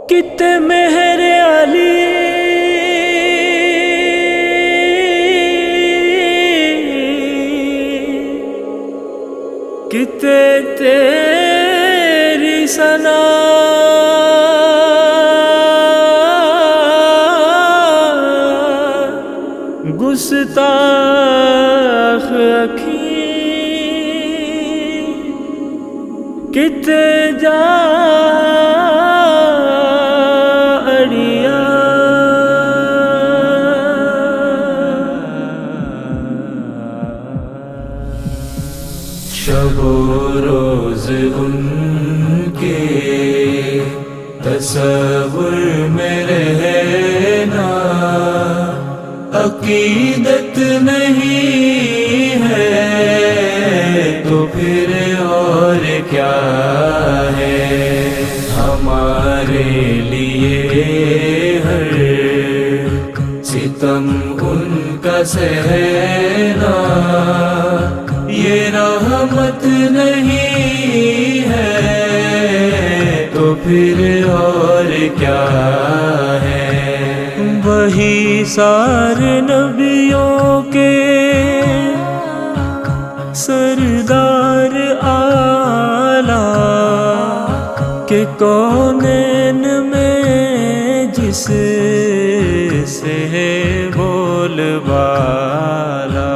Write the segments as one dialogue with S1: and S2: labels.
S1: کتے مہر علی کتے تیری ثنا گستاخ اکھی کتے جا
S2: شب و روز ان کے تصور میں رہنا عقیدت نہیں ہے تو پھر اور کیا ہے؟ ہمارے لیے ہر ستم ان کا سہنا یہ رحمت نہیں ہے تو پھر اور کیا ہے؟
S1: وہی سارے نبیوں کے سردار اعلیٰ کہ کونین میں جس سے ہے بول بالا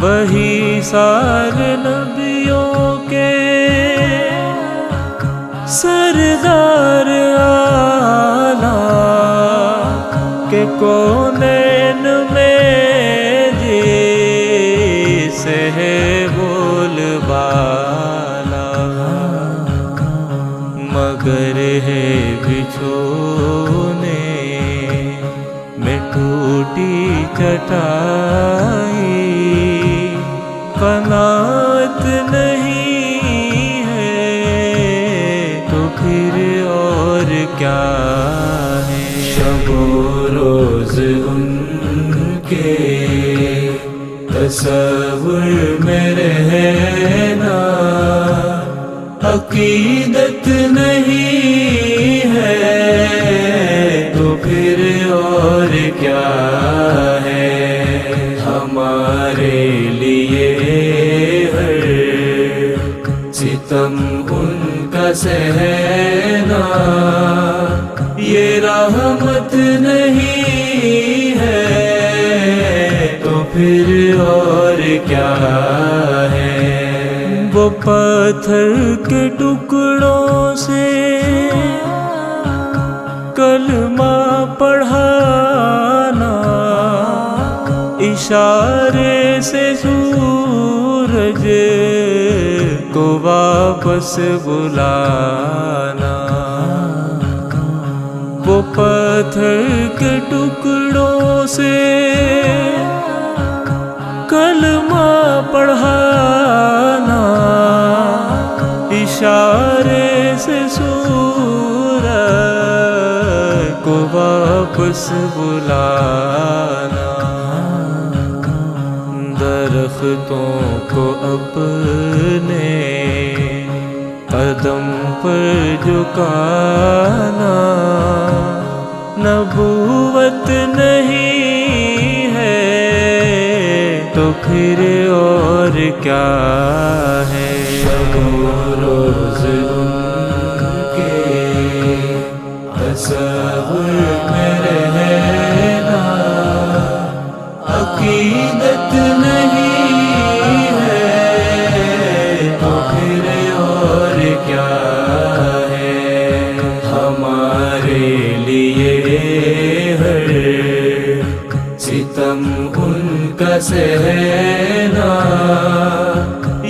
S1: وہی سارے نبیوں کے سردار اعلیٰ کہ کونین میں جس ہے بول بالا مگر ہے بچھونے میں ٹوٹی چٹائی قناعت نہیں ہے تو پھر اور کیا ہے؟
S2: شب و روز ان کے تصور میں رہنا عقیدت نہیں ہے تو پھر اور کیا ہے؟ ہمارے لیے ہر ستم ان کا سہنا یہ رحمت نہیں ہے تو پھر اور کیا ہے؟
S1: وہ پتھر کے ٹکڑوں سے کلمہ پڑھانا اشارے سے سورج کو واپس بلانا وہ پتھر کے ٹکڑوں سے کلمہ پڑھانا اشارے سے سورج کو واپس بلانا درختوں کو اپنے قدم پر جھکانا نبوت نہیں ہے تو پھر اور کیا ہے؟
S2: شب و روز ان کے تصور میں رہنا عقیدت نہیں ہے تو پھر اور کیا ہے؟ ہمارے لیے ہر ستم ان کا سہنا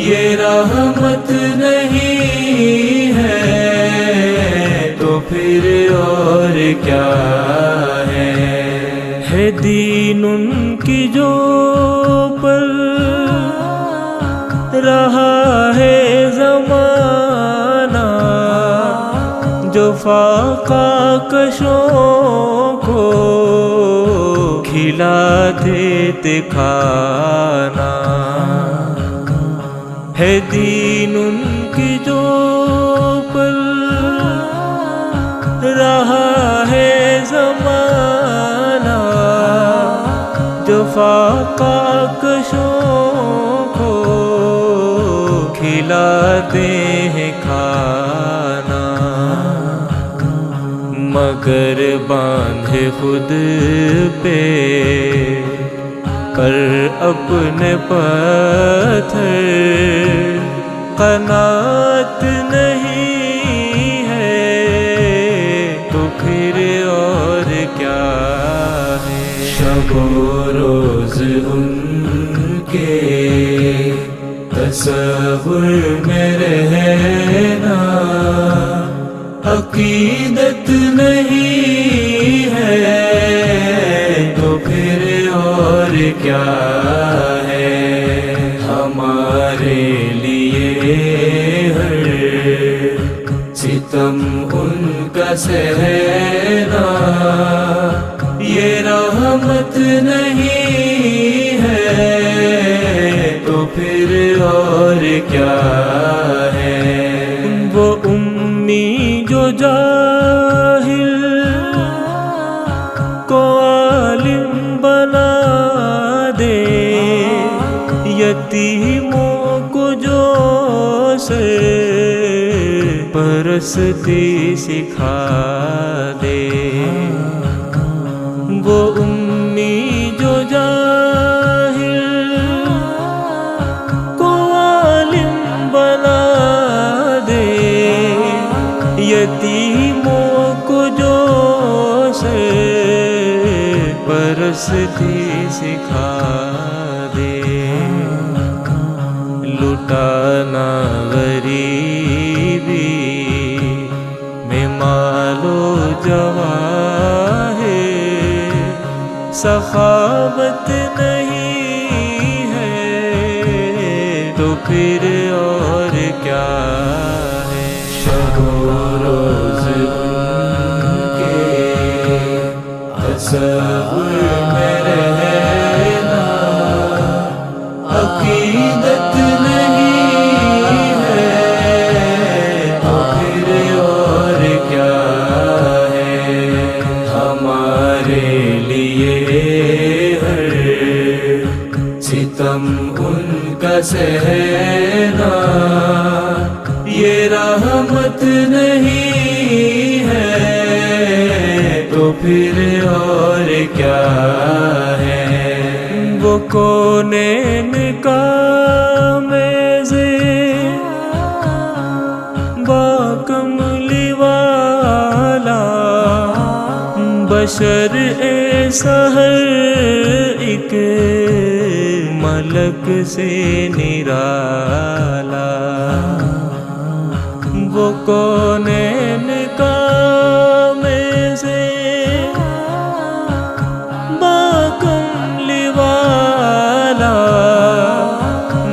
S2: یہ رحمت نہیں ہے تو پھر اور کیا ہے؟
S1: دین ان کی جو پر رہا ہے زمانہ جو فاقہ کشوں کو کھلا دیتے کھانا ہے دین ان کی جو پر کھلاتے ہیں کھانا، مگر باندھے خود پہ کر اپنے پتھر، قناعت نہیں ہے تو پھر اور کیا ہے۔
S2: شب و روز ان کے تصور میں رہنا، عقیدت نہیں ہے تو پھر اور کیا ہے۔ ہمارے لیے ہر ستم ان کا سہنا، یہ رحمت نہیں ہے تو پھر اور کیا ہے۔
S1: وہ امی جو جاہل کو عالم بنا دے، یتیموں کو جو سرپرستی سکھا دے، وہ امی جو جاہل کو عالم بنا دے، یتیموں کو جو سرپرستی سکھا دے، لٹانا غریبی میں مال و جواہر، سخاوت نہیں ہے تو پھر اور کیا ہے۔
S2: شب و روز ان کے تصور میں رہنا، عقیدت نہیں ہے تو پھر اور کیا ہے۔ ہمارے لیے ہر ستم ان کا سہنا، یہ رحمت نہیں ہے تو پھر اور کیا ہے۔
S1: وہ کونین کا میزے باکملی والا، بشر ایسا ہر ایک ملک سے نرالا، وہ کونین کا میزے باکملی والا،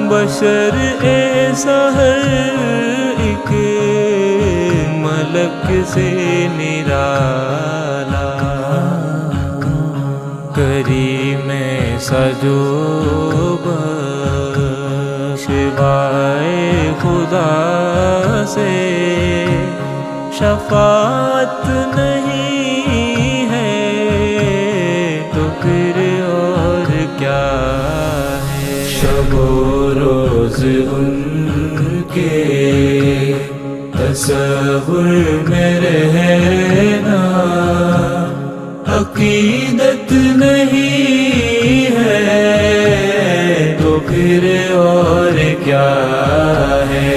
S1: بشر ایسا ہر ایک ملک سے نرالا، کریم سجو بخشوائے خدا سے، شفاعت نہیں ہے تو پھر اور کیا ہے۔
S2: شب و روز ان کے تصور میں رہنا، عقیدت نہیں ہے تو پھر اور کیا ہے۔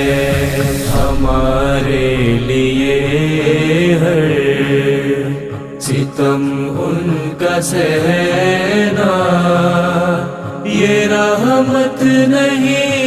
S2: ہمارے لیے ہر ستم ان کا سہنا، یہ رحمت نہیں